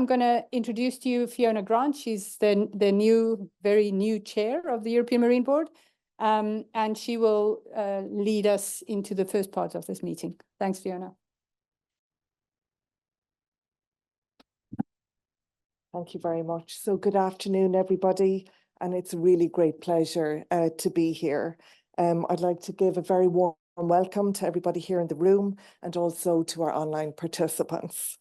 I'm going to introduce to you Fiona Grant. She's the very new chair of the European Marine Board, and she will lead us into the first part of this meeting. Thanks, Fiona. Thank you very much. So good afternoon, everybody, and it's a really great pleasure to be here. I'd like to give a very warm welcome to everybody here in the room and also to our online participants.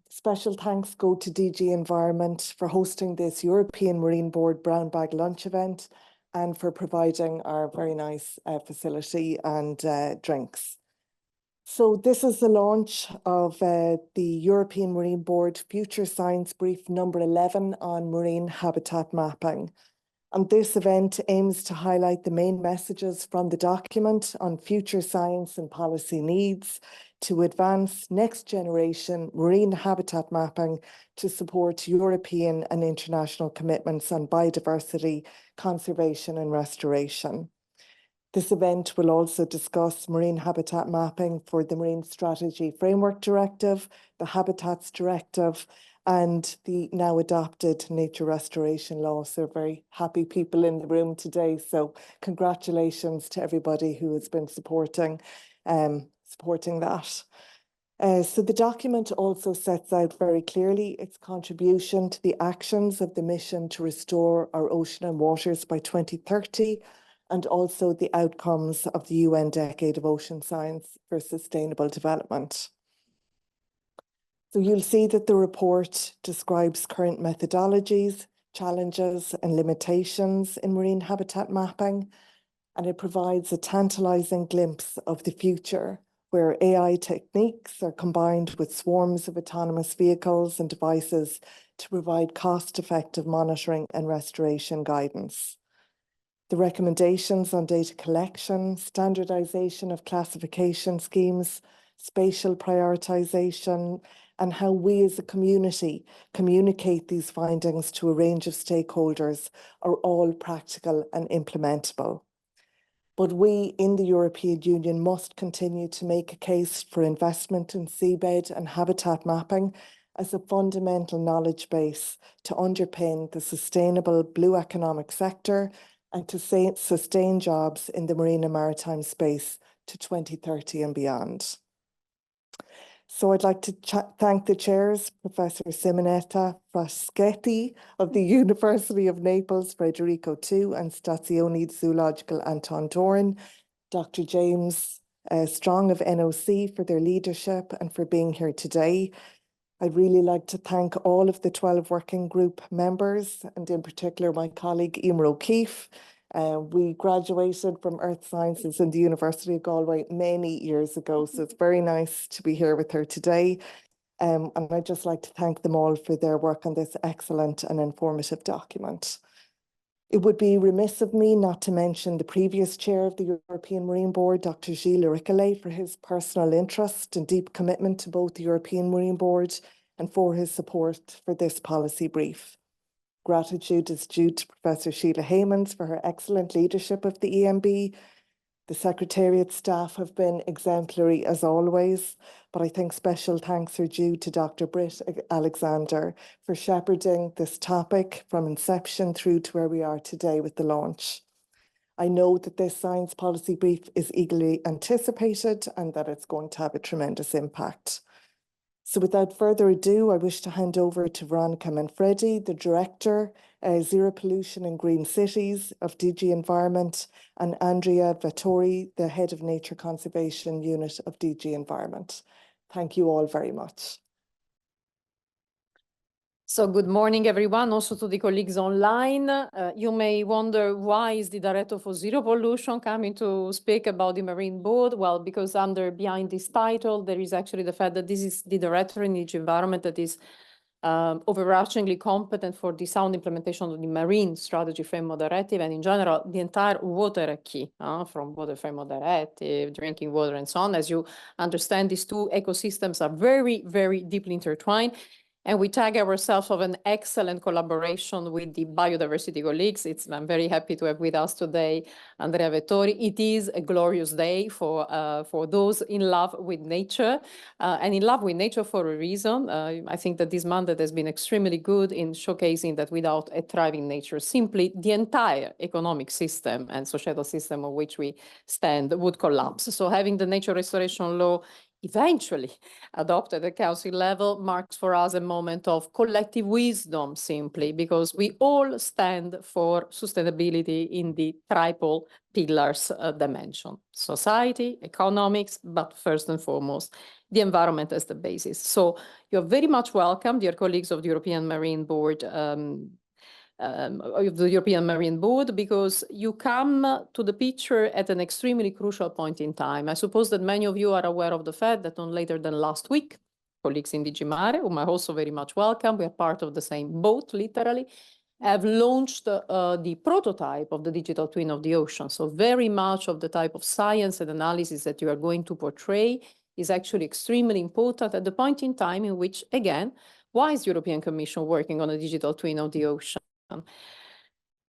Special thanks go to DG Environment for hosting this European Marine Board Brown Bag Lunch event and for providing our very nice facility and drinks. So this is the launch of the European Marine Board Future Science Brief number 11 on marine habitat mapping. And this event aims to highlight the main messages from the document on future science and policy needs to advance next generation marine habitat mapping to support European and international commitments on biodiversity, conservation and restoration. This event will also discuss marine habitat mapping for the Marine Strategy Framework Directive, the Habitats Directive, and the now adopted Nature Restoration Law. So very happy people in the room today. So congratulations to everybody who has been supporting that. So the document also sets out very clearly its contribution to the actions of the mission to restore our ocean and waters by 2030, and also the outcomes of the UN Decade of Ocean Science for Sustainable Development. So you'll see that the report describes current methodologies, challenges and limitations in marine habitat mapping, and it provides a tantalizing glimpse of the future where AI techniques are combined with swarms of autonomous vehicles and devices to provide cost-effective monitoring and restoration guidance. The recommendations on data collection, standardization of classification schemes, spatial prioritization, and how we as a community communicate these findings to a range of stakeholders are all practical and implementable. But we in the European Union must continue to make a case for investment in seabed and habitat mapping as a fundamental knowledge base to underpin the sustainable blue economic sector and to sustain jobs in the marine and maritime space to 2030 and beyond. So I'd like to thank the chairs, Professor Simonetta Fraschetti of the University of Naples, Federico II, and Stazione Zoologica, Anton, Dohrn, Dr. James Strong of NOC for their leadership and for being here today. I'd really like to thank all of the 12 working group members, and in particular my colleague Emer O'Keefe. We graduated from Earth Sciences in the University of Galway many years ago, so it's very nice to be here with her today. And I'd just like to thank them all for their work on this excellent and informative document. It would be remiss of me not to mention the previous chair of the European Marine Board, Dr. Gilles Ricolet, for his personal interest and deep commitment to both the European Marine Board and for his support for this policy brief. Gratitude is due to Professor Sheila Haymans for her excellent leadership of the EMB. The Secretariat staff have been exemplary as always, but I think special thanks are due to Dr. Britt Alexander for shepherding this topic from inception through to where we are today with the launch. I know that this science policy brief is eagerly anticipated and that it's going to have a tremendous impact. So without further ado, I wish to hand over to Veronica Manfredi, the Director, Zero Pollution and Green Cities of DG Environment, and Andrea Vettori, the Head of Nature Conservation Unit of DG Environment. Thank you all very much. So good morning, everyone, also to the colleagues online. You may wonder why is the Director for Zero Pollution coming to speak about the Marine Board? Well, because behind this title, there is actually the fact that this is the Director in DG Environment that is overarchingly competent for the sound implementation of the Marine Strategy Framework Directive, and in general, the entire water key, from Water Framework Directive, drinking water, and so on. As you understand, these two ecosystems are very, very deeply intertwined. And we tag ourselves of an excellent collaboration with the biodiversity colleagues. I'm very happy to have with us today Andrea Vettori. It is a glorious day for those in love with nature, and in love with nature for a reason. I think that this mandate has been extremely good in showcasing that without a thriving nature, simply the entire economic system and societal system on which we stand would collapse. So having the nature restoration law eventually adopted at council level marks for us a moment of collective wisdom, simply because we all stand for sustainability in the triple pillars dimension: society, economics, but first and foremost, the environment as the basis. So you're very much welcome, dear colleagues of the European Marine Board, of the European Marine Board, because you come to the picture at an extremely crucial point in time. I suppose that many of you are aware of the fact that on later than last week, colleagues in DG Mare, whom I also very much welcome, we are part of the same boat, literally, have launched the prototype of the digital twin of the ocean. So very much of the type of science and analysis that you are going to portray is actually extremely important at the point in time in which, again, why is the European Commission working on a digital twin of the ocean?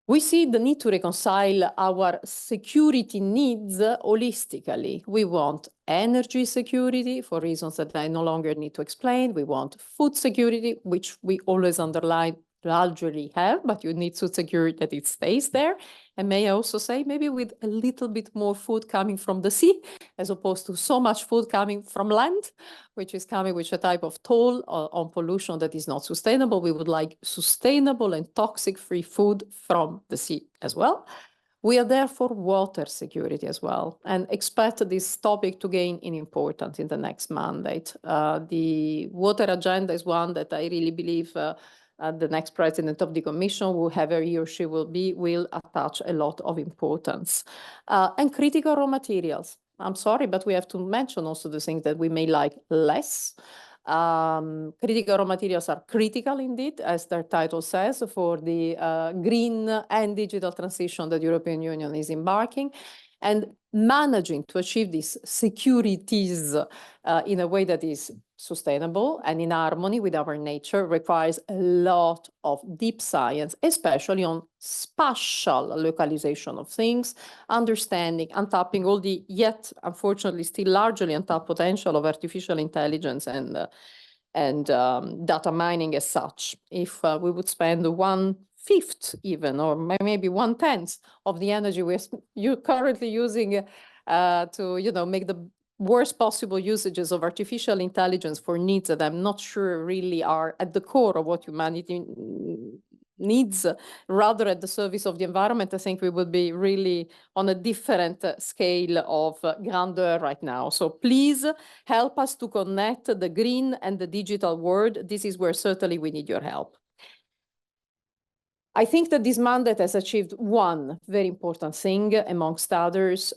We see the need to reconcile our security needs holistically. We want energy security for reasons that I no longer need to explain. We want food security, which we always underline largely have, but you need to secure that it stays there. And may I also say, maybe with a little bit more food coming from the sea, as opposed to so much food coming from land, which is coming with a type of toll on pollution that is not sustainable. We would like sustainable and toxic-free food from the sea as well. We are there for water security as well, and expect this topic to gain in importance in the next mandate. The water agenda is one that I really believe the next president of the Commission, whoever he or she will be, will attach a lot of importance. And critical raw materials. I'm sorry, but we have to mention also the things that we may like less. Critical raw materials are critical indeed, as their title says, for the green and digital transition that the European Union is embarking. And managing to achieve these securities in a way that is sustainable and in harmony with our nature requires a lot of deep science, especially on spatial localization of things, understanding, untapping all the yet unfortunately still largely untapped potential of artificial intelligence and data mining as such. If we would spend 1/5 even, or maybe 1/10 of the energy you're currently using to make the worst possible usages of artificial intelligence for needs that I'm not sure really are at the core of what humanity needs, rather at the service of the environment, I think we would be really on a different scale of grandeur right now. So please help us to connect the green and the digital world. This is where certainly we need your help. I think that this mandate has achieved one very important thing amongst others,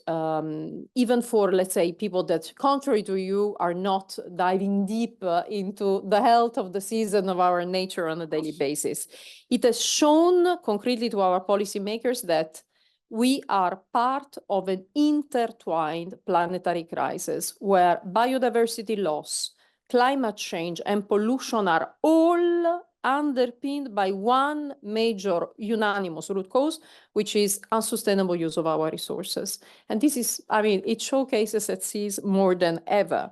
even for, let's say, people that, contrary to you, are not diving deep into the health of the season of our nature on a daily basis. It has shown concretely to our policymakers that we are part of an intertwined planetary crisis where biodiversity loss, climate change, and pollution are all underpinned by one major unanimous root cause, which is unsustainable use of our resources. And this is, it showcases at seas more than ever.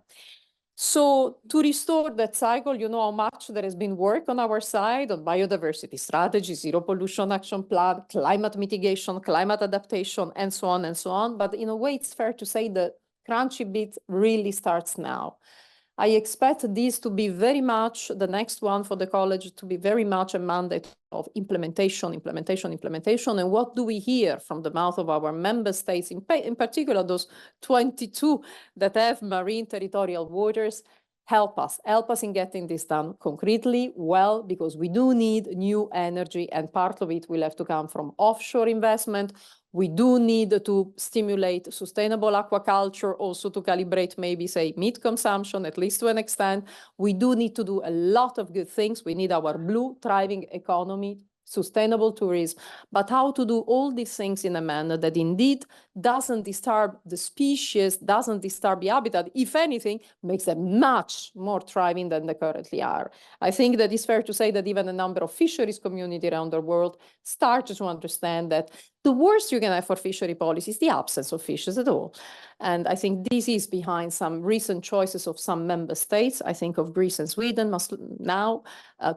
So to restore that cycle, you know how much there has been work on our side on biodiversity strategy, zero pollution action plan, climate mitigation, climate adaptation, and so on and so on. But in a way, it's fair to say the crunchy bit really starts now. I expect this to be very much, the next one for the college, to be very much a mandate of implementation. And what do we hear from the mouth of our member states, in particular those 22 that have marine territorial waters? Help us in getting this done concretely, well, because we do need new energy, and part of it will have to come from offshore investment. We do need to stimulate sustainable aquaculture, also to calibrate maybe, say, meat consumption, at least to an extent. We do need to do a lot of good things. We need our blue, thriving economy sustainable tourism, but how to do all these things in a manner that indeed doesn't disturb the species, doesn't disturb the habitat, if anything, makes them much more thriving than they currently are. I think that it's fair to say that even a number of fisheries community around the world start to understand that the worst you can have for fishery policy is the absence of fishes at all. And I think this is behind some recent choices of some member states. I think of Greece and Sweden must now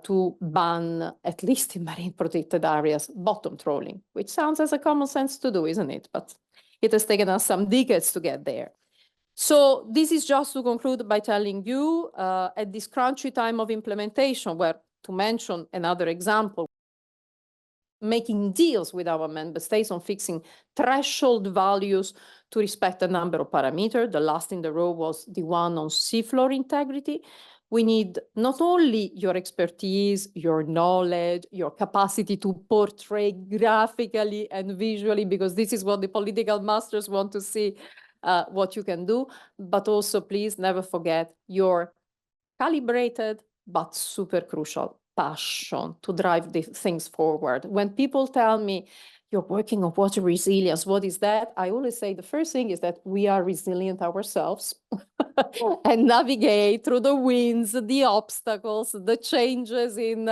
to ban, at least in marine protected areas, bottom trawling, which sounds as a common sense to do, isn't it? But it has taken us some decades to get there. So this is just to conclude by telling you at this crunchy time of implementation, where, to mention another example, making deals with our member states on fixing threshold values to respect a number of parameters. The last in the row was the one on seafloor integrity. We need not only your expertise, your knowledge, your capacity to portray graphically and visually, because this is what the political masters want to see, what you can do, but also please never forget your calibrated but super crucial passion to drive the things forward. When people tell me you're working on water resilience, what is that? I always say the first thing is that we are resilient ourselves and navigate through the winds, the obstacles, the changes in,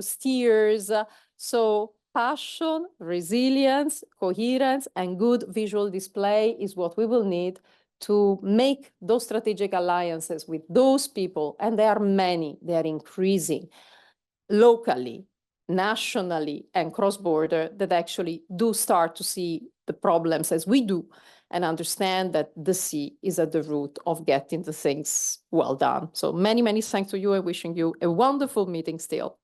steers. So passion, resilience, coherence, and good visual display is what we will need to make those strategic alliances with those people, and there are many, they are increasing locally, nationally, and cross-border, that actually do start to see the problems as we do and understand that the sea is at the root of getting the things well done. So many, many thanks to you and wishing you a wonderful meeting still.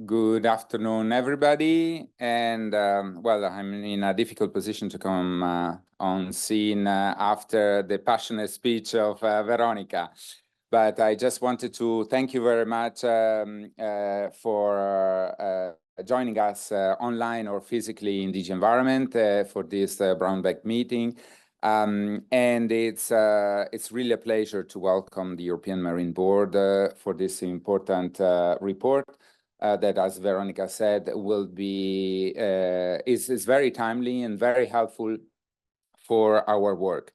Good afternoon, everybody. And well, I'm in a difficult position to come on scene after the passionate speech of Veronica. But I just wanted to thank you very much for joining us online or physically in DG Environment for this brown bag meeting. And it's really a pleasure to welcome the European Marine Board for this important report. That, as Veronica said, will be is very timely and very helpful for our work.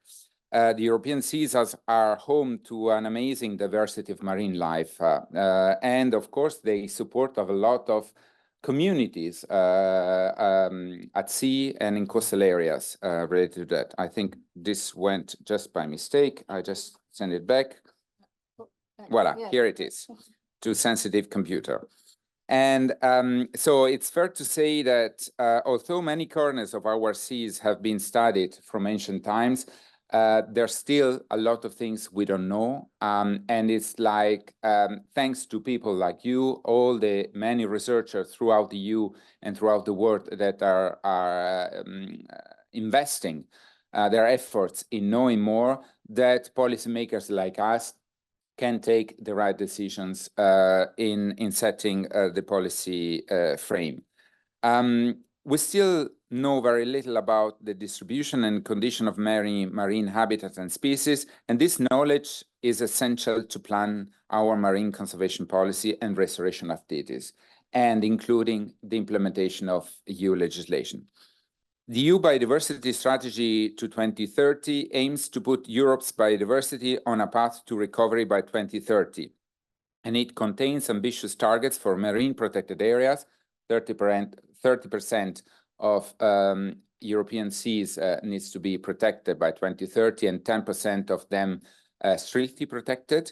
The European seas are home to an amazing diversity of marine life, and of course, the support of a lot of communities at sea and in coastal areas related to that. I think this went just by mistake. I just send it back. Voila, yeah. Here it is, to sensitive computer. And so it's fair to say that although many corners of our seas have been studied from ancient times, there's still a lot of things we don't know. And it's like, thanks to people like you, all the many researchers throughout the EU and throughout the world that are investing their efforts in knowing more, that policymakers like us can take the right decisions in setting the policy frame. We still know very little about the distribution and condition of marine habitats and species, and this knowledge is essential to plan our marine conservation policy and restoration activities, and including the implementation of EU legislation. The EU Biodiversity Strategy to 2030 aims to put Europe's biodiversity on a path to recovery by 2030. And it contains ambitious targets for marine protected areas. 30% of European seas needs to be protected by 2030, and 10% of them strictly protected,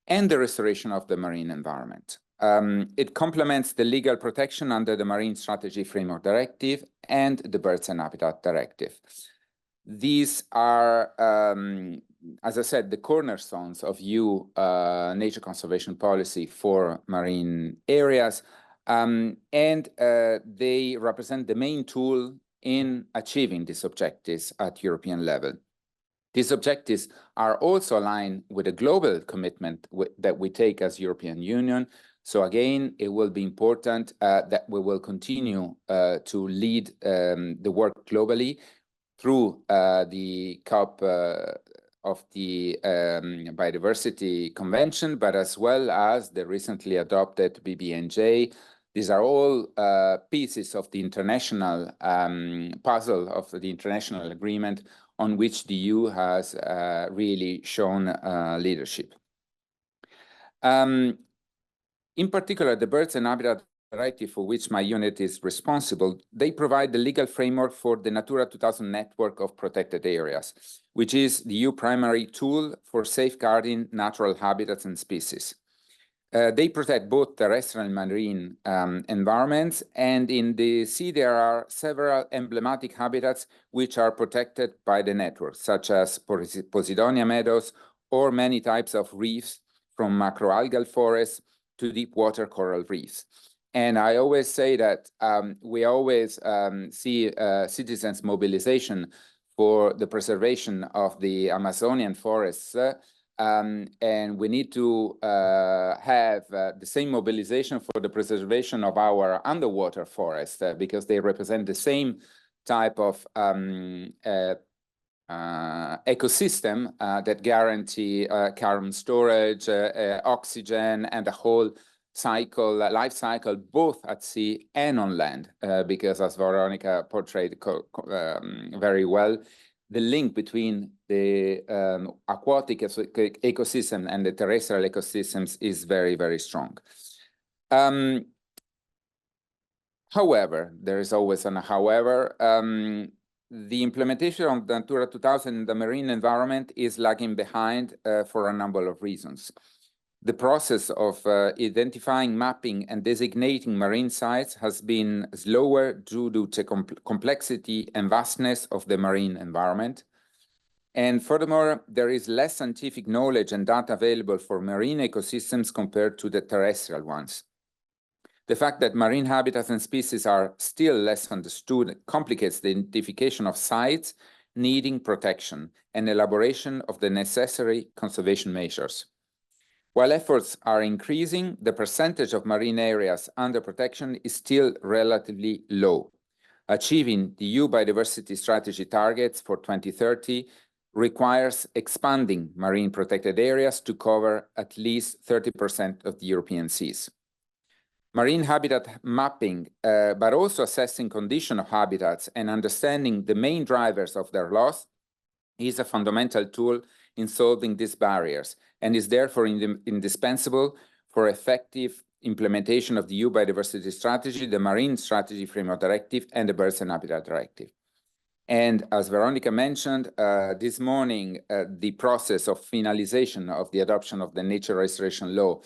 and the restoration of the marine environment. It complements the legal protection under the Marine Strategy Framework Directive and the Birds and Habitat Directive. These are, as I said, the cornerstones of EU nature conservation policy for marine areas, and they represent the main tool in achieving these objectives at European level. These objectives are also aligned with a global commitment that we take as European Union. So again, it will be important that we will continue to lead the work globally through the COP of the Biodiversity Convention, but as well as the recently adopted BBNJ. These are all pieces of the international puzzle of the international agreement on which the EU has really shown leadership. In particular, the Birds and Habitat Directive, for which my unit is responsible, they provide the legal framework for the Natura 2000 network of protected areas, which is the EU primary tool for safeguarding natural habitats and species. They protect both terrestrial and marine environments, and in the sea there are several emblematic habitats which are protected by the network, such as Posidonia meadows or many types of reefs, from macroalgal forests to deep water coral reefs. And I always say that we always see citizens' mobilization for the preservation of the Amazonian forests, and we need to have the same mobilization for the preservation of our underwater forests, because they represent the same type of ecosystem that guarantee carbon storage, oxygen, and the whole cycle, life cycle, both at sea and on land, because as Veronica portrayed very well, the link between the aquatic ecosystem and the terrestrial ecosystems is very, very strong. However, there is always an however. The implementation of the Natura 2000 in the marine environment is lagging behind for a number of reasons. The process of identifying, mapping, and designating marine sites has been slower due to the complexity and vastness of the marine environment. And furthermore, there is less scientific knowledge and data available for marine ecosystems compared to the terrestrial ones. The fact that marine habitats and species are still less understood complicates the identification of sites needing protection and elaboration of the necessary conservation measures. While efforts are increasing, the percentage of marine areas under protection is still relatively low. Achieving the EU Biodiversity Strategy targets for 2030 requires expanding marine protected areas to cover at least 30% of the European seas. Marine habitat mapping, but also assessing condition of habitats and understanding the main drivers of their loss is a fundamental tool in solving these barriers, and is therefore indispensable for effective implementation of the EU Biodiversity Strategy, the Marine Strategy Framework Directive, and the Birds and Habitat Directive. And as Veronica mentioned, this morning, the process of finalization of the adoption of the Nature Restoration Law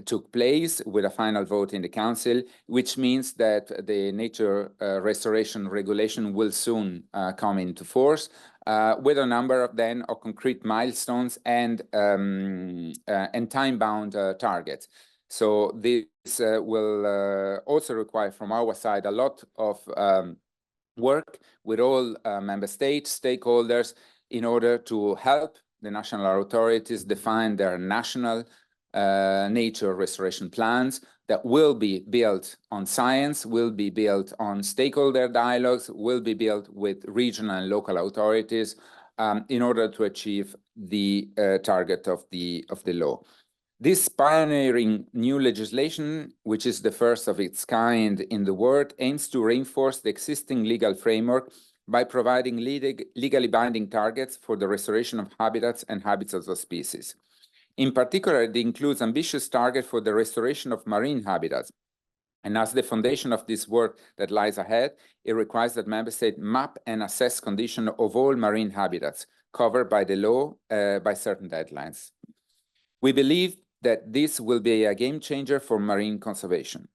took place with a final vote in the Council, which means that the Nature Restoration Regulation will soon come into force, with a number of concrete milestones and time-bound targets. So this will also require from our side a lot of work with all member states, stakeholders, in order to help the national authorities define their national nature restoration plans that will be built on science, will be built on stakeholder dialogues, will be built with regional and local authorities in order to achieve the target of the law. This pioneering new legislation, which is the first of its kind in the world, aims to reinforce the existing legal framework by providing legally binding targets for the restoration of habitats and habitats of species. In particular, it includes ambitious targets for the restoration of marine habitats. And as the foundation of this work that lies ahead, it requires that member states map and assess condition of all marine habitats covered by the law by certain deadlines. We believe that this will be a game changer for marine conservation.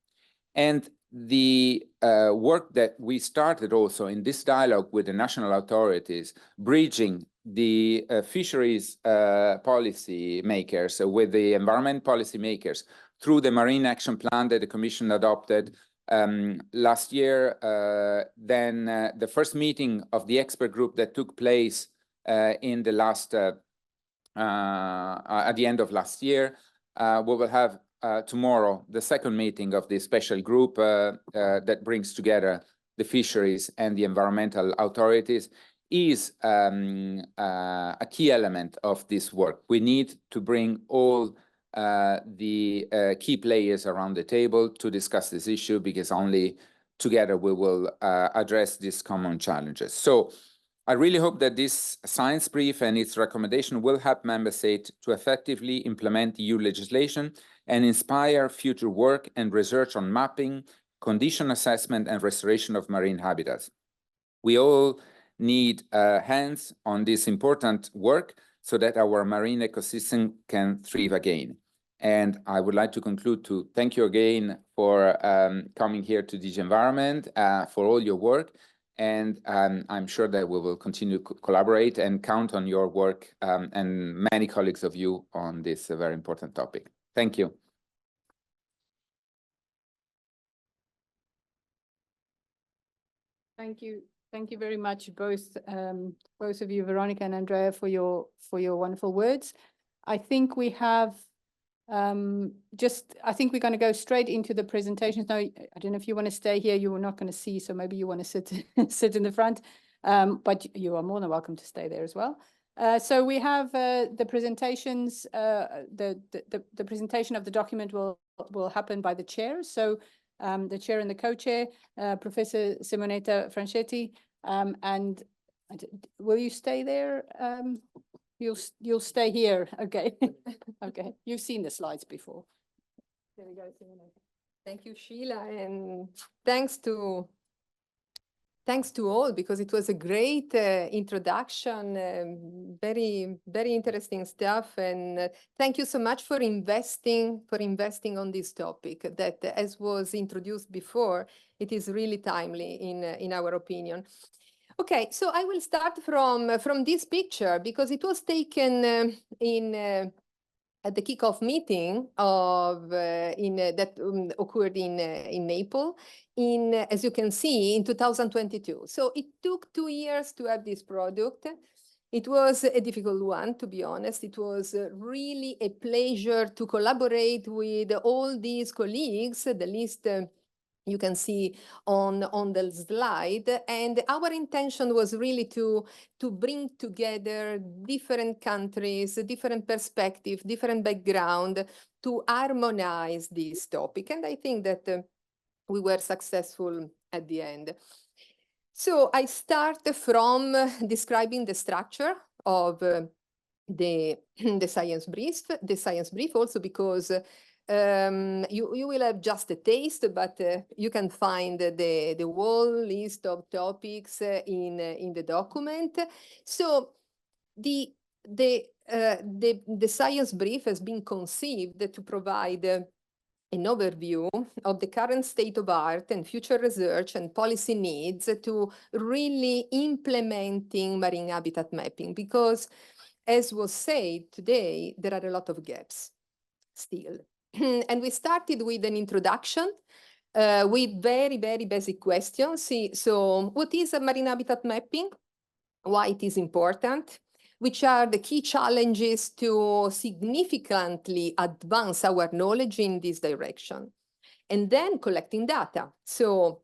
And the work that we started also in this dialogue with the national authorities, bridging the fisheries policy makers with the environment policy makers through the Marine Action Plan that the Commission adopted last year, then the first meeting of the expert group that took place in the last, at the end of last year. We will have tomorrow the second meeting of the special group that brings together the fisheries and the environmental authorities is a key element of this work. We need to bring all the key players around the table to discuss this issue, because only together we will address these common challenges. So I really hope that this science brief and its recommendation will help member states to effectively implement EU legislation and inspire future work and research on mapping, condition assessment, and restoration of marine habitats. We all need hands on this important work so that our marine ecosystem can thrive again. And I would like to conclude to thank you again for coming here to DG Environment, for all your work. And I'm sure that we will continue to collaborate and count on your work and many colleagues of you on this very important topic. Thank you. Thank you. Thank you very much, both of you, Veronica and Andrea, for your wonderful words. I think we have I think we're going to go straight into the presentations now. I don't know if you want to stay here. You were not going to see, so maybe you want to sit in the front, but you are more than welcome to stay there as well. So we have the presentations. The presentation of the document will happen by the chair. So the chair and the co-chair, Professor Simonetta Fraschetti, and will you stay there? You'll stay here, okay? Okay, you've seen the slides before. There we go, Simonetta. Thank you, Sheila, and thanks to all, because it was a great introduction, very interesting stuff, and thank you so much for investing on this topic that, as was introduced before, it is really timely in our opinion. Okay, so I will start from this picture, because it was taken at the kickoff meeting of that occurred in Naples, as you can see, in 2022. So it took 2 years to have this product. It was a difficult one, to be honest. It was really a pleasure to collaborate with all these colleagues. The list you can see on the slide, and our intention was really to bring together different countries, different perspectives, different background, to harmonize this topic, and I think that we were successful at the end. So I start from describing the structure of the science brief, also because you will have just a taste, but you can find the whole list of topics in the document. So the science brief has been conceived to provide an overview of the current state of art and future research and policy needs to really implementing marine habitat mapping, because, as was said today, there are a lot of gaps still. And we started with an introduction with very basic questions. So what is a marine habitat mapping? Why it is important? Which are the key challenges to significantly advance our knowledge in this direction? And then collecting data. So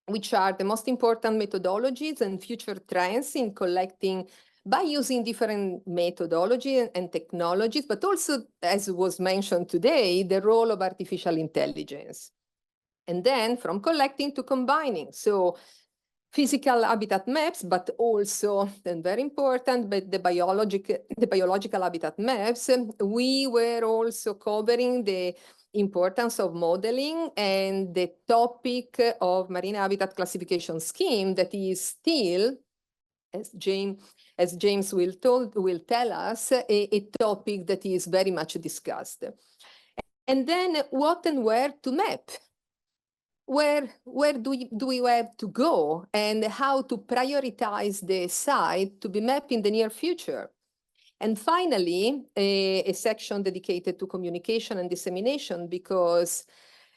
which are the most important methodologies and future trends in collecting by using different methodology and technologies, but also, as was mentioned today, the role of artificial intelligence. And then from collecting to combining. So physical habitat maps, but also, and very important, but the biological habitat maps. We were also covering the importance of modeling and the topic of marine habitat classification scheme that is still, as James will tell us, a topic that is very much discussed. And then what and where to map? Where do we have to go, and how to prioritize the site to be mapped in the near future? And finally, a section dedicated to communication and dissemination, because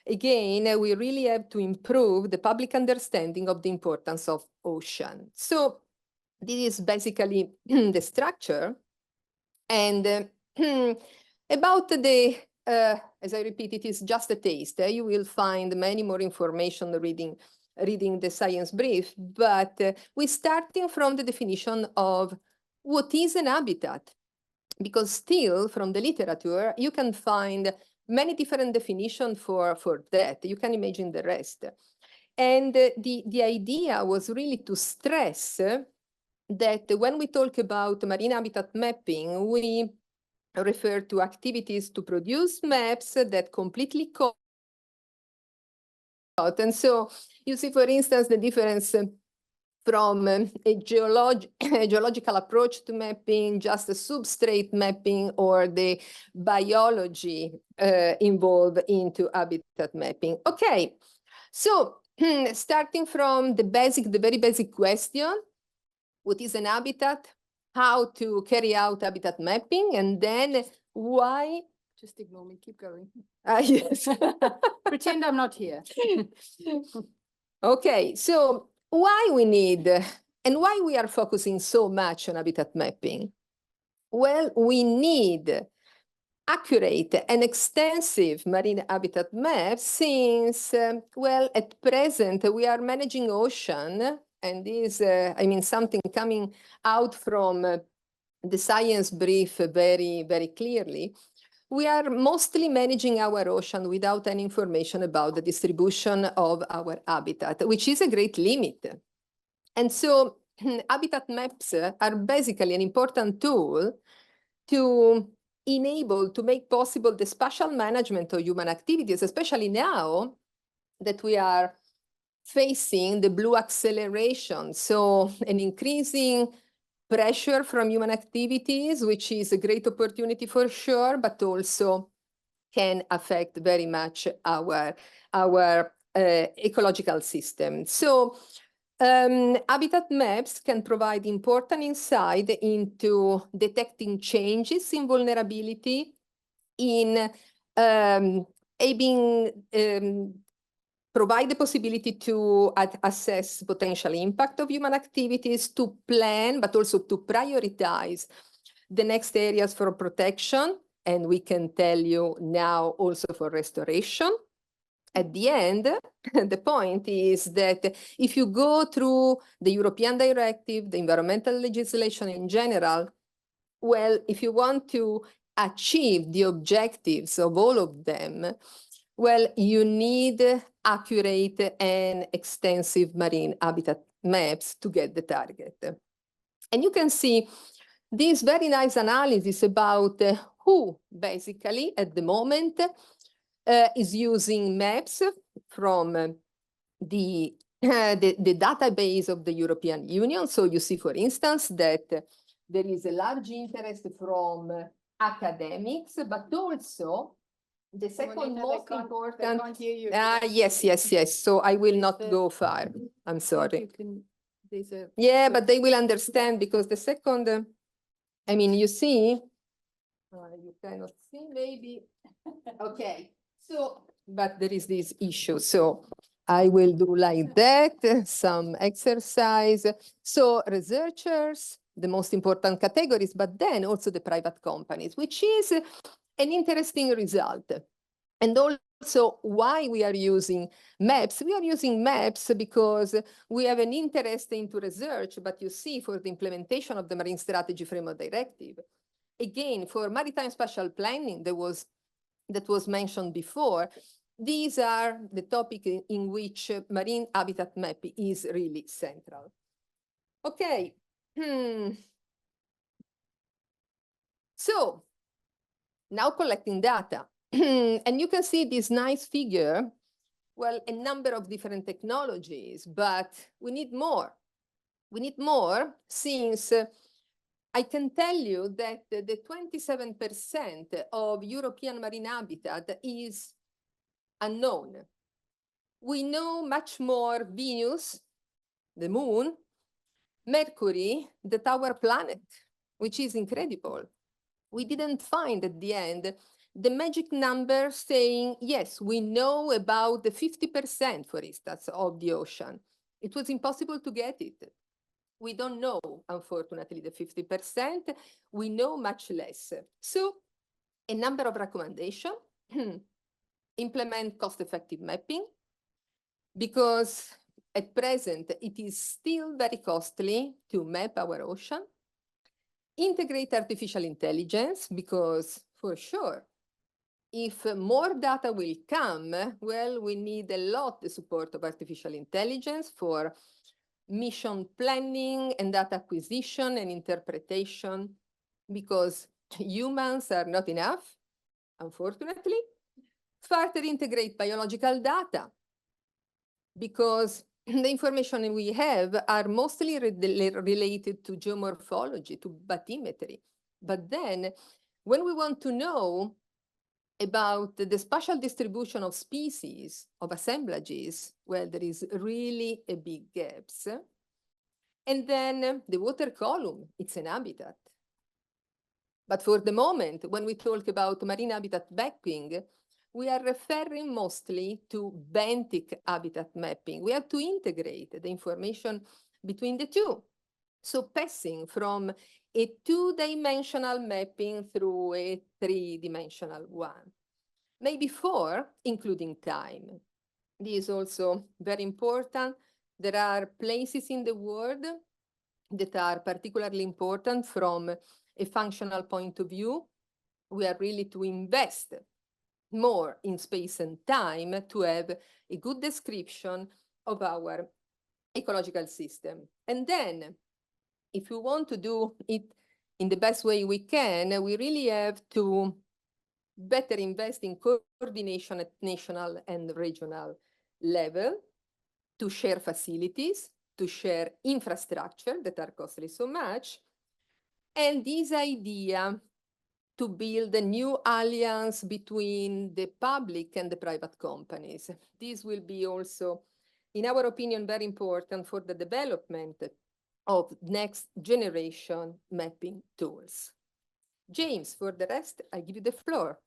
again, we really have to improve the public understanding of the importance of ocean. So this is basically the structure. And about the, as I repeat, it is just a taste. You will find many more information reading reading the science brief, but we're starting from the definition of what is an habitat, because still from the literature, you can find many different definitions for that. You can imagine the rest. And the idea was really to stress that when we talk about marine habitat mapping, we refer to activities to produce maps that completely cover. And so you see, for instance, the difference from a geological approach to mapping, just a substrate mapping, or the biology involved into habitat mapping. Okay, so starting from the very basic question, what is an habitat? How to carry out habitat mapping, and then why? Just ignore me, keep going. Yes. Pretend I'm not here. Okay, so why we need and why we are focusing so much on habitat mapping? Well, we need accurate and extensive marine habitat maps since, well, at present we are managing ocean, and this, I mean, something coming out from the science brief very, very clearly. We are mostly managing our ocean without any information about the distribution of our habitat, which is a great limit. And so habitat maps are basically an important tool to enable, to make possible the spatial management of human activities, especially now that we are facing the blue acceleration. So an increasing pressure from human activities, which is a great opportunity for sure, but also can affect very much our ecological system. So habitat maps can provide important insight into detecting changes in vulnerability, in provide the possibility to assess potential impact of human activities, to plan, but also to prioritize the next areas for protection. And we can tell you now also for restoration. At the end, the point is that if you go through the European Directive, the environmental legislation in general, well, if you want to achieve the objectives of all of them, well, you need accurate and extensive marine habitat maps to get the target. And you can see this very nice analysis about who basically at the moment is using maps from the database of the European Union. So you see, for instance, that there is a large interest from academics, but also the second most important. Yes. So I will not go far. I'm sorry. Yeah, but they will understand because the second, I mean, you see, you cannot see maybe. Okay. So, but there is this issue. So I will do like that, some exercise. So researchers, the most important categories, but then also the private companies, which is an interesting result. And also why we are using maps. We are using maps because we have an interest into research, but you see for the implementation of the Marine Strategy Framework Directive, again, for maritime spatial planning, that was mentioned before, these are the topic in which marine habitat map is really central. Okay. So now collecting data. And you can see this nice figure, well, a number of different technologies, but we need more. We need more since I can tell you that the 27% of European marine habitat is unknown. We know much more Venus, the moon, Mercury, than our planet, which is incredible. We didn't find at the end the magic number saying, yes, we know about the 50%, for instance, of the ocean. It was impossible to get it. We don't know, unfortunately, the 50%. We know much less. So a number of recommendations. Implement cost-effective mapping, because At present, it is still very costly to map our ocean. Integrate artificial intelligence, because for sure, if more data will come, well, we need a lot the support of artificial intelligence for mission planning and data acquisition and interpretation, because humans are not enough, unfortunately. Further integrate biological data, because the information we have are mostly related to geomorphology, to bathymetry. But then when we want to know about the spatial distribution of species, of assemblages, well, there is really a big gaps. And then the water column, it's an habitat. But for the moment, when we talk about marine habitat mapping, we are referring mostly to benthic habitat mapping. We have to integrate the information between the two. So passing from a two-dimensional mapping through a three-dimensional one. Maybe four, including time. This is also very important. There are places in the world that are particularly important from a functional point of view. We are really to invest more in space and time to have a good description of our ecological system. And then, if we want to do it in the best way we can, we really have to better invest in coordination at national and regional level, to share facilities, to share infrastructure that are costly so much. And this idea to build a new alliance between the public and the private companies. This will be also, in our opinion, very important for the development of next generation mapping tools. James, for the rest, I give you the floor.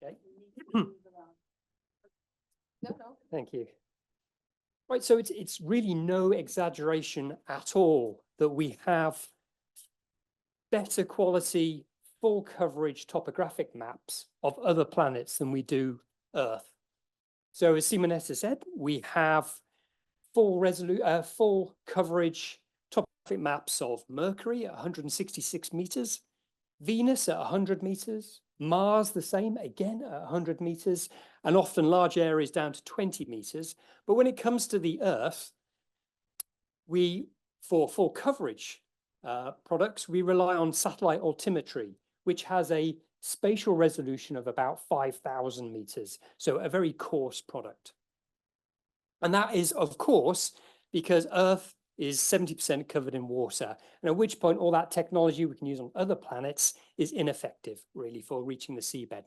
Okay. No. Thank you. Right, so it's really no exaggeration at all that we have better quality, full coverage topographic maps of other planets than we do Earth. So as Simonetta said, we have full coverage topographic maps of Mercury at 166 meters, Venus at 100 meters, Mars the same, again at 100 meters, and often large areas down to 20 meters. But when it comes to the Earth, for full coverage products, we rely on satellite altimetry, which has a spatial resolution of about 5,000 meters, so a very coarse product. And that is, of course, because Earth is 70% covered in water, and at which point all that technology we can use on other planets is ineffective, really, for reaching the seabed.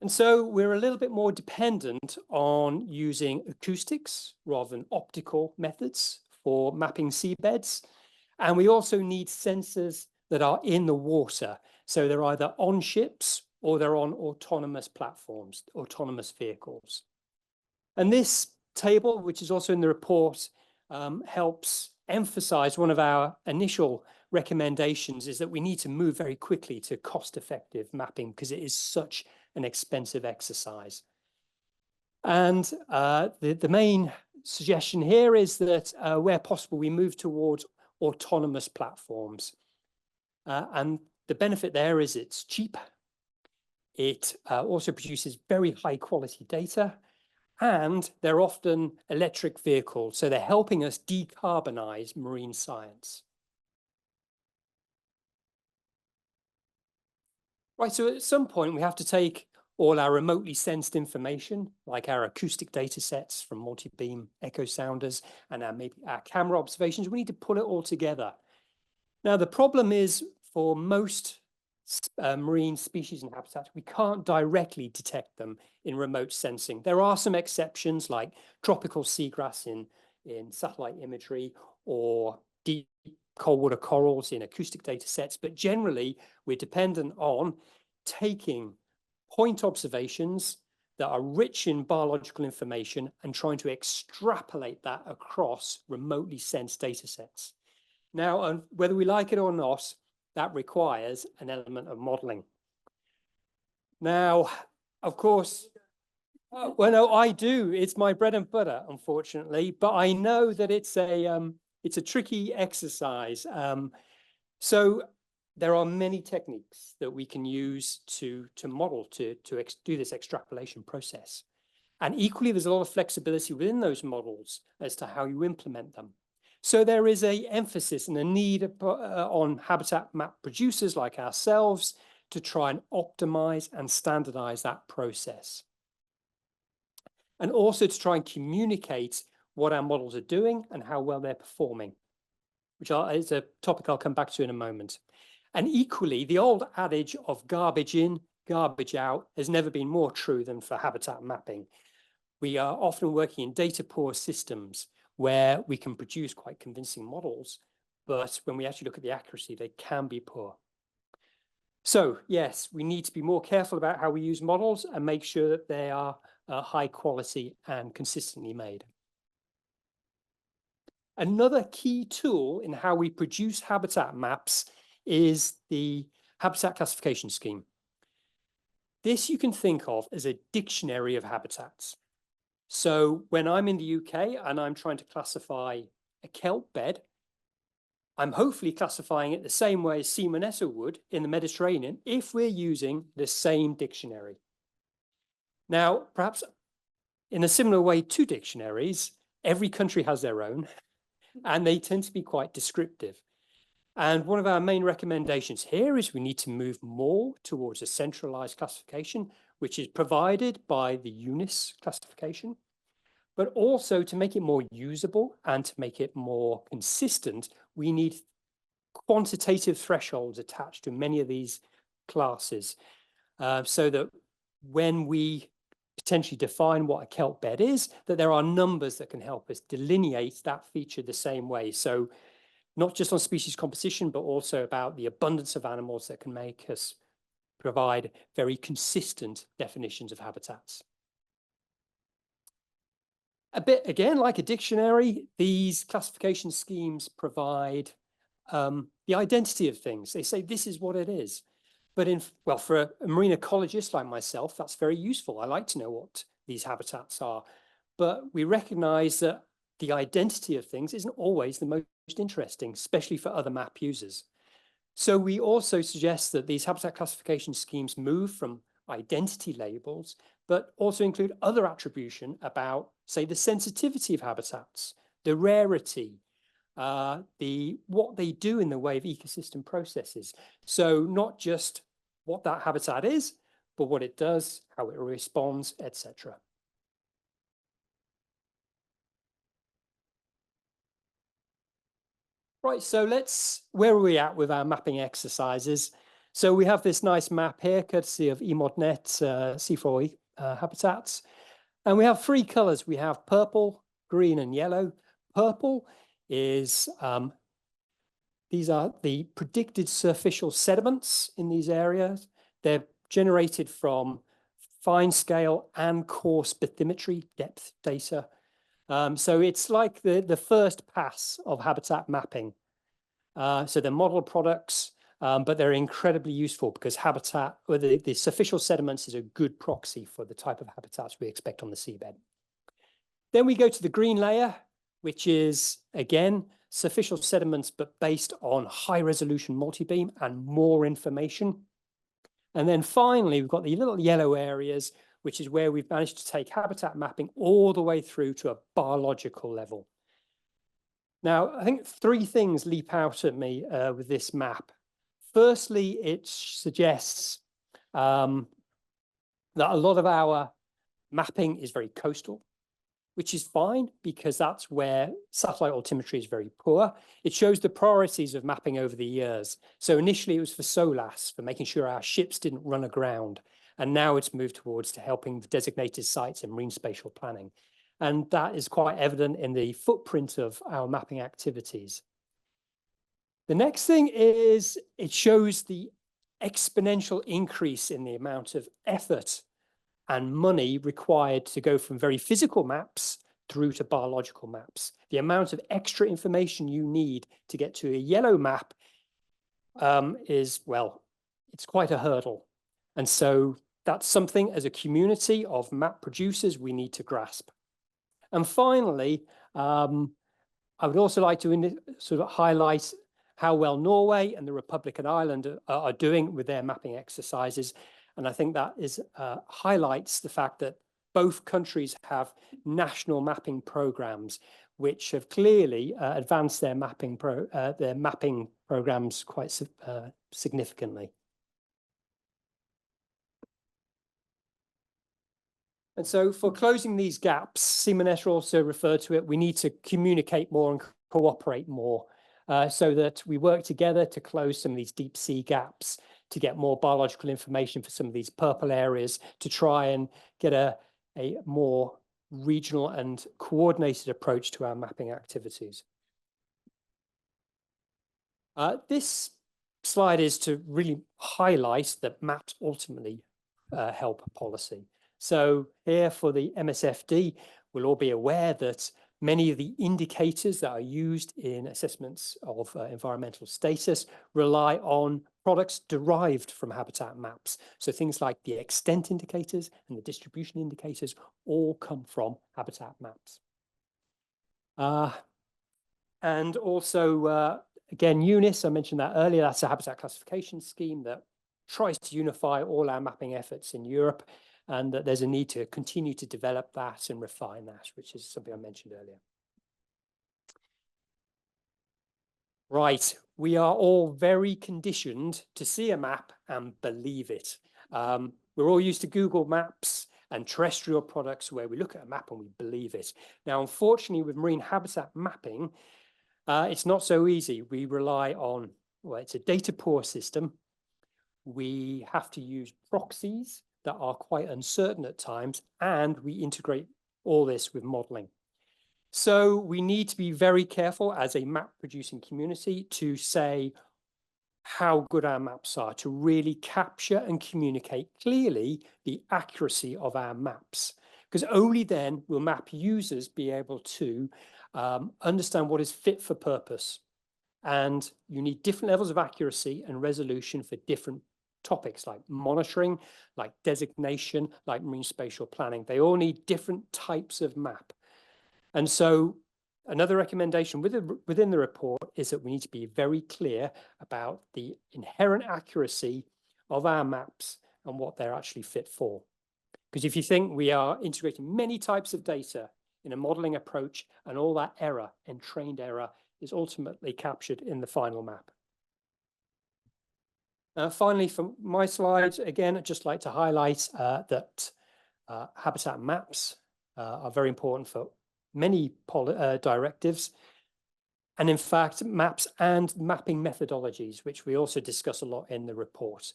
And so we're a little bit more dependent on using acoustics rather than optical methods for mapping seabeds. And we also need sensors that are in the water. So they're either on ships or they're on autonomous platforms, autonomous vehicles. And this table, which is also in the report, helps emphasize one of our initial recommendations is that we need to move very quickly to cost-effective mapping because it is such an expensive exercise. And the main suggestion here is that where possible, we move towards autonomous platforms. And the benefit there is it's cheap. It also produces very high quality data, and they're often electric vehicles. So they're helping us decarbonize marine science. Right, so at some point we have to take all our remotely sensed information, like our acoustic data sets from multi-beam echo sounders and maybe our camera observations, we need to pull it all together. Now, the problem is for most marine species and habitats, we can't directly detect them in remote sensing. There are some exceptions like tropical seagrass in satellite imagery or deep cold water corals in acoustic data sets, but generally we're dependent on taking point observations that are rich in biological information and trying to extrapolate that across remotely sensed data sets. Now, whether we like it or not, that requires an element of modeling. Now, of course, well, no, I do. It's my bread and butter, unfortunately, but I know that it's a tricky exercise. So there are many techniques that we can use to model, to do this extrapolation process. And equally, there's a lot of flexibility within those models as to how you implement them. So there is an emphasis and a need on habitat map producers like ourselves to try and optimize and standardize that process. And also to try and communicate what our models are doing and how well they're performing, which is a topic I'll come back to in a moment. And equally, the old adage of garbage in, garbage out has never been more true than for habitat mapping. We are often working in data-poor systems where we can produce quite convincing models, but when we actually look at the accuracy, they can be poor. So yes, we need to be more careful about how we use models and make sure that they are high quality and consistently made. Another key tool in how we produce habitat maps is the habitat classification scheme. This you can think of as a dictionary of habitats. So when I'm in the UK and I'm trying to classify a kelp bed, I'm hopefully classifying it the same way as Simonetta would in the Mediterranean if we're using the same dictionary. Now, perhaps in a similar way to dictionaries, every country has their own, and they tend to be quite descriptive. And one of our main recommendations here is we need to move more towards a centralized classification, which is provided by the UNIS classification, but also to make it more usable and to make it more consistent, we need quantitative thresholds attached to many of these classes, so that when we potentially define what a kelp bed is, that there are numbers that can help us delineate that feature the same way. So not just on species composition, but also about the abundance of animals that can make us provide very consistent definitions of habitats. A bit, again, like a dictionary, these classification schemes provide the identity of things. They say this is what it is. But well, for a marine ecologist like myself, that's very useful. I like to know what these habitats are. But we recognize that the identity of things isn't always the most interesting, especially for other map users. So we also suggest that these habitat classification schemes move from identity labels, but also include other attribution about, say, the sensitivity of habitats, the rarity, what they do in the way of ecosystem processes. So not just what that habitat is, but what it does, how it responds, etc. Right, so where are we at with our mapping exercises? So we have this nice map here, courtesy of EMODNet C4 habitats. And we have three colors. We have purple, green, and yellow. Purple is, these are the predicted surficial sediments in these areas. They're generated from fine scale and coarse bathymetry depth data. So it's like the first pass of habitat mapping. So they're model products, but they're incredibly useful because habitat, or the surficial sediments is a good proxy for the type of habitats we expect on the seabed. Then we go to the green layer, which is, again, surficial sediments, but based on high resolution multibeam and more information. And then finally, we've got the little yellow areas, which is where we've managed to take habitat mapping all the way through to a biological level. Now, I think three things leap out at me with this map. Firstly, it suggests that a lot of our mapping is very coastal, which is fine because that's where satellite altimetry is very poor. It shows the priorities of mapping over the years. So initially it was for SOLAS, for making sure our ships didn't run aground. And now it's moved towards to helping the designated sites in marine spatial planning. And that is quite evident in the footprint of our mapping activities. The next thing is it shows the exponential increase in the amount of effort and money required to go from very physical maps through to biological maps. The amount of extra information you need to get to a yellow map is, well, it's quite a hurdle. And so that's something as a community of map producers we need to grasp. And finally, I would also like to sort of highlight how well Norway and the Republic of Ireland are doing with their mapping exercises. And I think that is highlights the fact that both countries have national mapping programs, which have clearly advanced their mapping programs quite significantly. And so for closing these gaps, Simonetta also referred to it, we need to communicate more and cooperate more so that we work together to close some of these deep sea gaps, to get more biological information for some of these purple areas, to try and get a more regional and coordinated approach to our mapping activities. This slide is to really highlight that maps ultimately help policy. So here for the MSFD, we'll all be aware that many of the indicators that are used in assessments of environmental status rely on products derived from habitat maps. So things like the extent indicators and the distribution indicators all come from habitat maps. And also, again, UNIS, I mentioned that earlier, that's a habitat classification scheme that tries to unify all our mapping efforts in Europe, and that there's a need to continue to develop that and refine that, which is something I mentioned earlier. Right, we are all very conditioned to see a map and believe it. We're all used to Google Maps and terrestrial products where we look at a map and we believe it. Now, unfortunately, with marine habitat mapping, it's not so easy. We rely on, well, it's a data poor system. We have to use proxies that are quite uncertain at times, and we integrate all this with modeling. So we need to be very careful as a map producing community to say how good our maps are, to really capture and communicate clearly the accuracy of our maps, because only then will map users be able to understand what is fit for purpose. And you need different levels of accuracy and resolution for different topics like monitoring, like designation, like marine spatial planning. They all need different types of map. And so another recommendation within the report is that we need to be very clear about the inherent accuracy of our maps and what they're actually fit for. Because if you think we are integrating many types of data in a modeling approach, and all that error, entrained error, is ultimately captured in the final map. Finally, from my slides, again, I'd just like to highlight that habitat maps are very important for many directives. And in fact, maps and mapping methodologies, which we also discuss a lot in the report.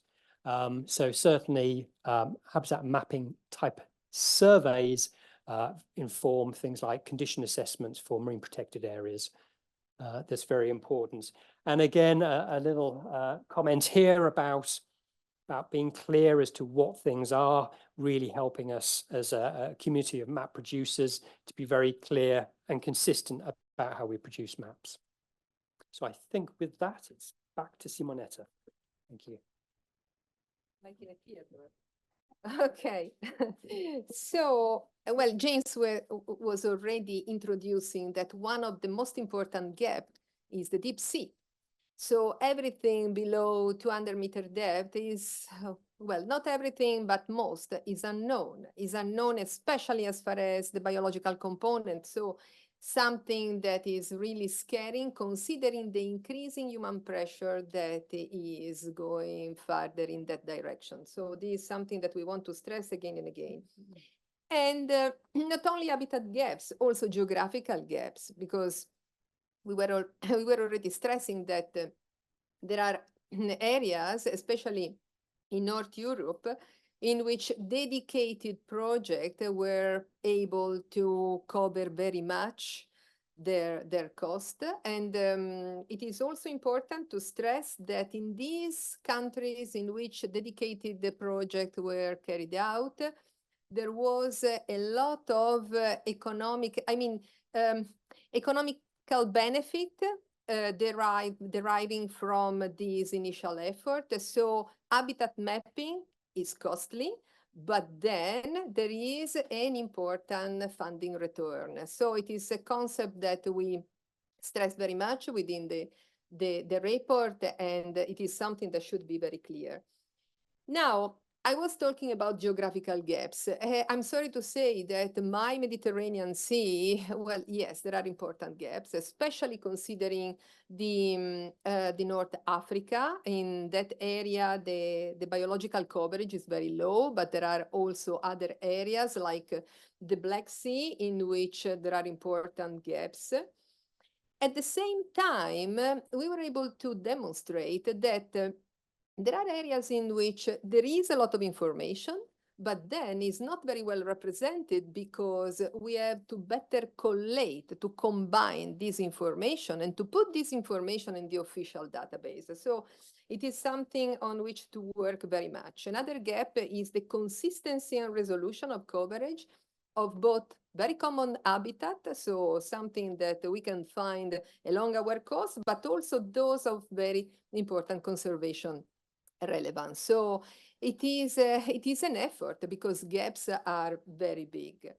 So certainly habitat mapping type surveys inform things like condition assessments for marine protected areas. That's very important. And again, a little comment here about being clear as to what things are, really helping us as a community of map producers to be very clear and consistent about how we produce maps. So I think with that, it's back to Simonetta. Thank you. Like in a theater. Okay, so, well, James was already introducing that one of the most important gaps is the deep sea. So everything below 200-meter depth is, well, not everything, but most is unknown especially as far as the biological component. So something that is really scary, considering the increasing human pressure that is going further in that direction. So this is something that we want to stress again and again. And not only habitat gaps, also geographical gaps, because we were already stressing that there are areas, especially in North Europe, in which dedicated projects were able to cover very much their cost. And it is also important to stress that in these countries in which dedicated projects were carried out, there was a lot of economical benefit deriving from this initial effort. So habitat mapping is costly, but then there is an important funding return. So it is a concept that we stress very much within the report, and it is something that should be very clear. Now, I was talking about geographical gaps. I'm sorry to say that my Mediterranean Sea, well, yes, there are important gaps, especially considering the North Africa. In that area, the biological coverage is very low, but there are also other areas like the Black Sea in which there are important gaps. At the same time, we were able to demonstrate that there are areas in which there is a lot of information, but then it's not very well represented because we have to better collate, to combine this information and to put this information in the official database. So it is something on which to work very much. Another gap is the consistency and resolution of coverage of both very common habitat, so something that we can find along our coast, but also those of very important conservation relevance. So it is an effort because gaps are very big.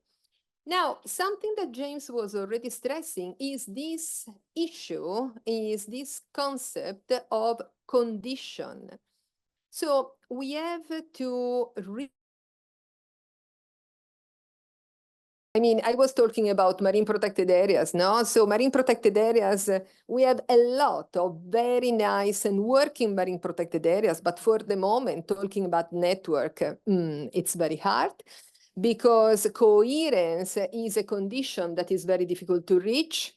Now, something that James was already stressing is this issue, is this concept of condition. So we have to I was talking about marine protected areas, no? So marine protected areas, we have a lot of very nice and working marine protected areas, but for the moment, talking about network, it's very hard because coherence is a condition that is very difficult to reach.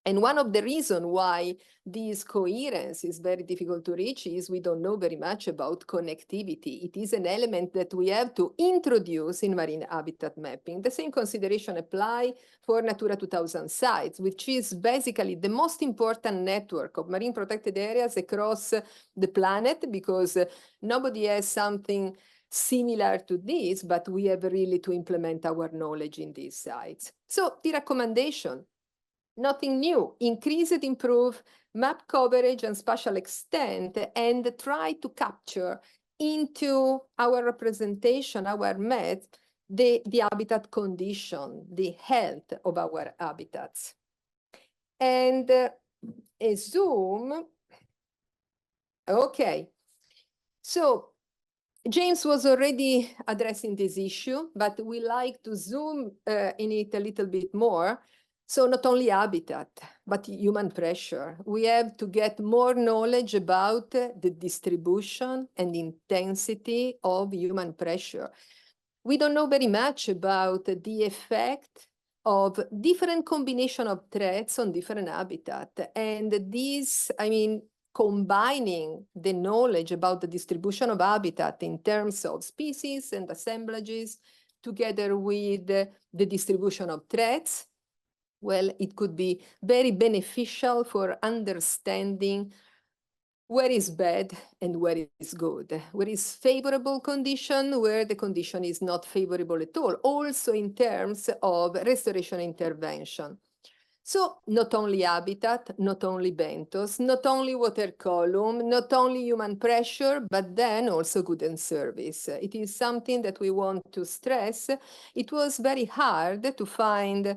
And one of the reasons why this coherence is very difficult to reach is we don't know very much about connectivity. It is an element that we have to introduce in marine habitat mapping. The same consideration apply for Natura 2000 sites, which is basically the most important network of marine protected areas across the planet, because nobody has something similar to this, but we have really to implement our knowledge in these sites. So the recommendation, nothing new, increase and improve map coverage and spatial extent, and try to capture into our representation, our map, the habitat condition, the health of our habitats. And a zoom, okay. So James was already addressing this issue, but we like to zoom in it a little bit more. So not only habitat, but human pressure. We have to get more knowledge about the distribution and intensity of human pressure. We don't know very much about the effect of different combination of threats on different habitat. And this, combining the knowledge about the distribution of habitat in terms of species and assemblages together with the distribution of threats, well, it could be very beneficial for understanding where is bad and where is good, where is favorable condition, where the condition is not favorable at all, also in terms of restoration intervention. So not only habitat, not only benthos, not only water column, not only human pressure, but then also good and service. It is something that we want to stress. It was very hard to find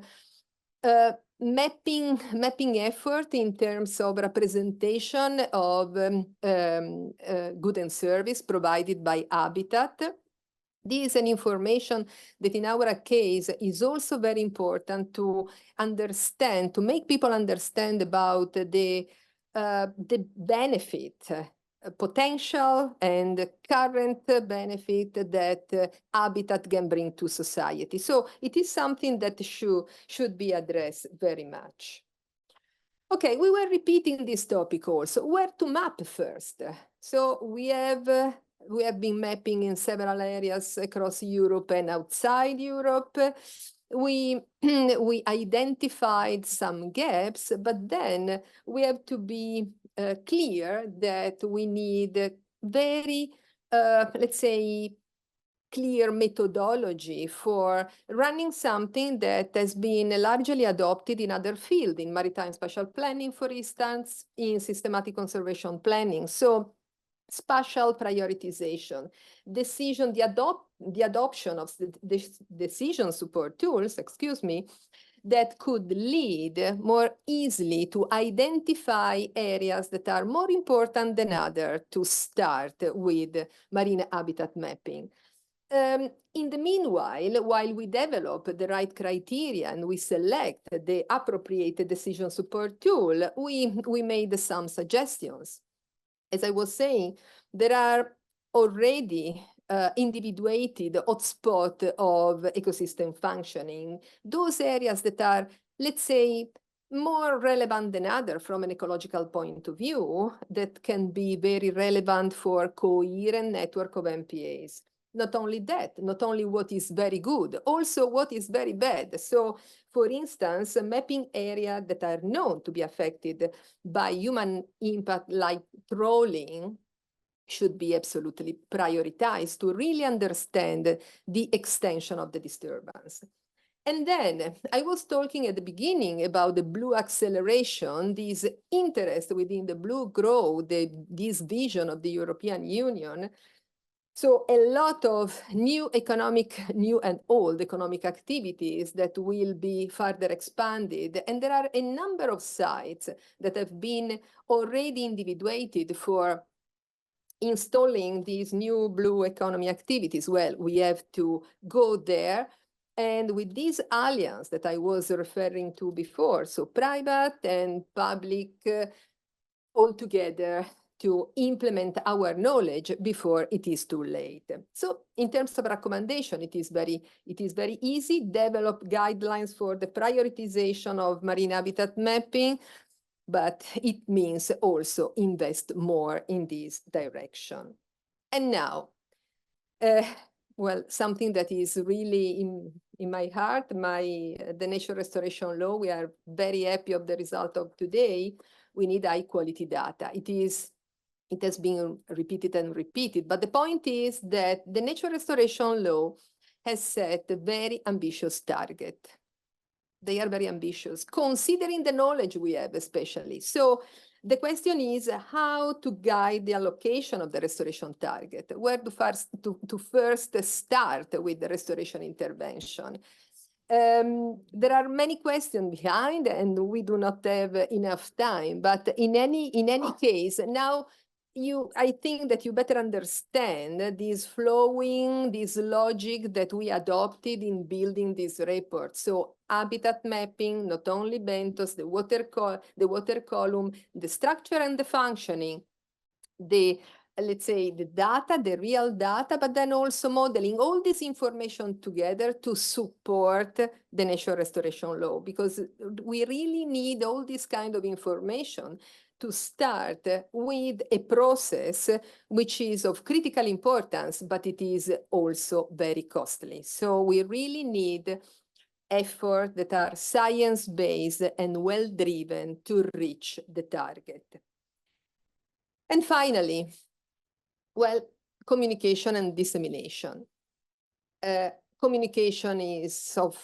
mapping effort in terms of representation of good and service provided by habitat. This is an information that in our case is also very important to understand, to make people understand about the benefit, potential and current benefit that habitat can bring to society. So it is something that should be addressed very much. Okay, we were repeating this topic also. Where to map first? So we have been mapping in several areas across Europe and outside Europe. We identified some gaps, but then we have to be clear that we need very, let's say, clear methodology for running something that has been largely adopted in other fields, in maritime spatial planning, for instance, in systematic conservation planning. So spatial prioritization, the adoption of the decision support tools, excuse me, that could lead more easily to identify areas that are more important than others to start with marine habitat mapping. In the meanwhile, while we develop the right criteria and we select the appropriate decision support tool, we made some suggestions. As I was saying, there are already individuated hotspot of ecosystem functioning, those areas that are, let's say, more relevant than others from an ecological point of view, that can be very relevant for coherent network of MPAs. Not only that, not only what is very good, also what is very bad. So, for instance, mapping areas that are known to be affected by human impact, like trawling, should be absolutely prioritized to really understand the extension of the disturbance. And then I was talking at the beginning about the blue acceleration, this interest within the blue growth, this vision of the European Union. So a lot of new and old economic activities that will be further expanded. And there are a number of sites that have been already individuated for installing these new blue economy activities. Well, we have to go there. And with this alliance that I was referring to before, so private and public all together, to implement our knowledge before it is too late. So in terms of recommendation, it is very easy. Develop guidelines for the prioritization of marine habitat mapping, but it means also invest more in this direction. And now, well, something that is really in my heart, the nature restoration law, we are very happy of the result of today. We need high quality data. It has been repeated and repeated, but the point is that the nature restoration law has set a very ambitious target. They are very ambitious, considering the knowledge we have especially. So the question is how to guide the allocation of the restoration target, where to first start with the restoration intervention. There are many questions behind, and we do not have enough time, but in any case, now I think that you better understand this logic that we adopted in building this report. So habitat mapping, not only bentos, the water column, the structure and the functioning, let's say the data, the real data, but then also modeling all this information together to support the nature restoration law, because we really need all this kind of information to start with a process which is of critical importance, but it is also very costly. So we really need efforts that are science-based and well-driven to reach the target. And finally, well, communication and dissemination. Communication is of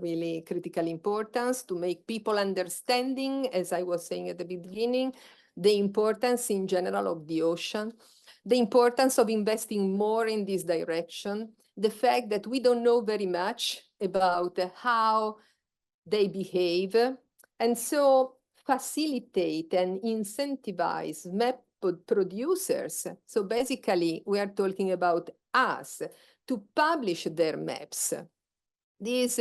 really critical importance to make people understanding, as I was saying at the beginning, the importance in general of the ocean, the importance of investing more in this direction, the fact that we don't know very much about how they behave, and so facilitate and incentivize map producers. So basically, we are talking about us to publish their maps. This,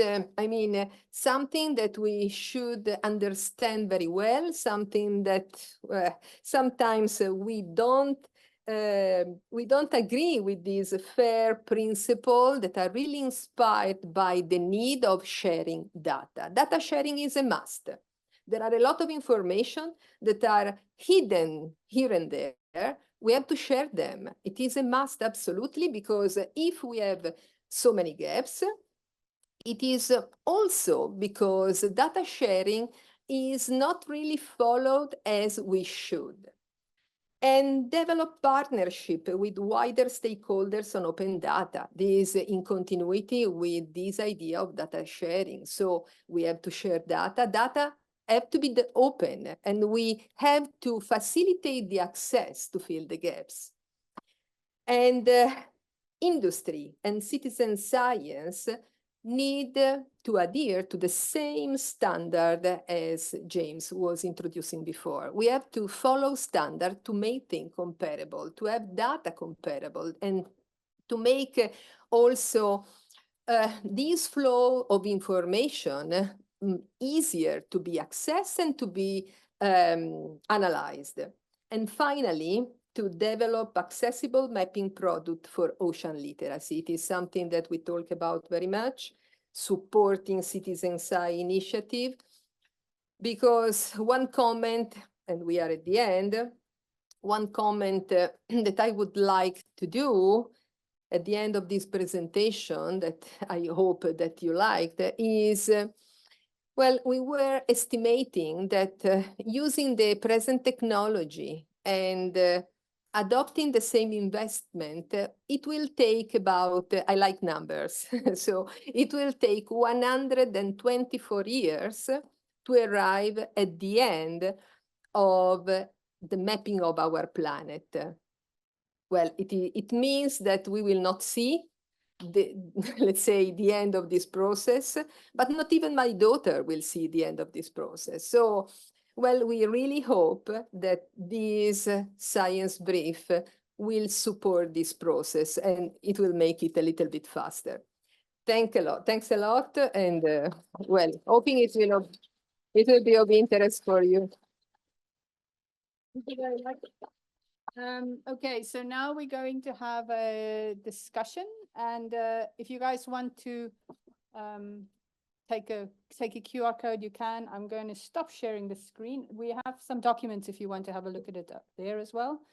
something that we should understand very well, something that sometimes we don't agree with these FAIR principles that are really inspired by the need of sharing data. Data sharing is a must. There are a lot of information that are hidden here and there. We have to share them. It is a must, absolutely, because if we have so many gaps, it is also because data sharing is not really followed as we should. And develop partnership with wider stakeholders on open data. This is in continuity with this idea of data sharing. So we have to share data. Data have to be open, and we have to facilitate the access to fill the gaps. And industry and citizen science need to adhere to the same standard as James was introducing before. We have to follow standard to make things comparable, to have data comparable, and to make also this flow of information easier to be accessed and to be analyzed. And finally, to develop accessible mapping product for ocean literacy. It is something that we talk about very much, supporting citizen science initiative, because one comment, and we are at the end, one comment that I would like to do at the end of this presentation that I hope that you liked is, well, we were estimating that using the present technology and adopting the same investment, it will take about, I like numbers, so it will take 124 years to arrive at the end of the mapping of our planet. Well, it means that we will not see let's say, the end of this process, but not even my daughter will see the end of this process. So, well, we really hope that this science brief will support this process and it will make it a little bit faster. Thanks a lot, and well, hoping it will be of interest for you. Thank you very much. Okay, so now we're going to have a discussion, and if you guys want to take a QR code, you can. I'm going to stop sharing the screen. We have some documents if you want to have a look at it up there as well.